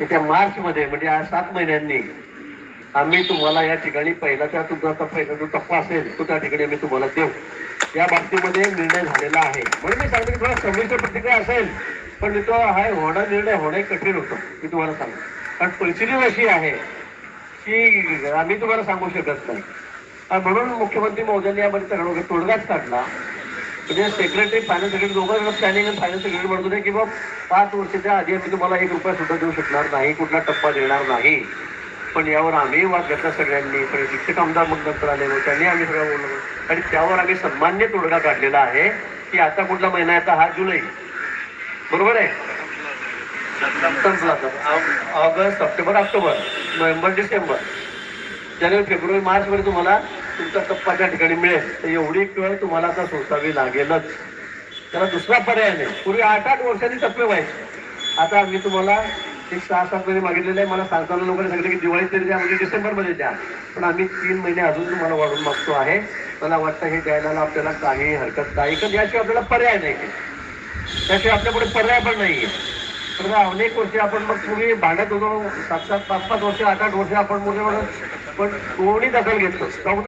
येत्या मार्च मध्ये म्हणजे आज 7 महिन्यांनी आम्ही तुम्हाला या ठिकाणी पहिला तुमचा जो टप्पा असेल तो त्या ठिकाणी आम्ही तुम्हाला देऊ. या बाबतीमध्ये निर्णय झालेला आहे. म्हणून मी सांगतो की थोडा संमिश्र प्रतिक्रिया असेल, पण तो हा होणा निर्णय होणे कठीण होतं. मी तुम्हाला सांगतो, कारण परिस्थिती अशी आहे की आम्ही तुम्हाला सांगू शकत नाही. म्हणून मुख्यमंत्री महोदयांनी यामध्ये तोडगाच काढला. म्हणजे सेक्रेटरी फायनान्स सेक्रेटरी दोघं प्लॅनिंग आणि फायनान्स सेक्रेटरी म्हणत होते की बाबा 5 वर्षाच्या आधी आम्ही तुम्हाला 1 रुपया सुद्धा देऊ शकणार नाही, कुठला टप्पा देणार नाही. पण यावर आम्ही वाद घेतला सगळ्यांनी. पण शिक्षक आमदार नंतर आले, त्यांनी आम्ही सगळं बोललो आणि त्यावर आम्ही सन्मान्य तोडगा काढलेला आहे की आता कुठला महिना येता हा जुलै, बरोबर आहे, संपला. ऑगस्ट, सप्टेंबर, ऑक्टोबर, नोव्हेंबर, डिसेंबर, जानेवारी, फेब्रुवारी, मार्च मध्ये तुम्हाला तुमचा टप्पा त्या ठिकाणी मिळेल. तर एवढी वेळ तुम्हाला आता सोसावी लागेलच. त्याला दुसरा पर्याय नाही. पूर्वी 8-8 वर्षांनी टप्पे व्हायचे. आता आम्ही तुम्हाला 6-7 महिने मागितलेले आहे. मला सांगताना लोकांनी सांगितलं की दिवाळीत तरी द्या, म्हणजे डिसेंबरमध्ये द्या. पण आम्ही 3 महिने अजून तुम्हाला वाढून मागतो आहे. मला वाटतं हे द्यायला आपल्याला काही हरकत नाही, कारण याशिवाय आपल्याला पर्याय नाही. त्याशिवाय आपल्यापुढे पर्याय पण नाहीये. तर अनेक वर्षे आपण मग पूर्वी भांडत होतो, 7-7, 5-5 वर्ष, 8-8 वर्ष आपण मोठे म्हणून, पण कोणी दखल घेतलं.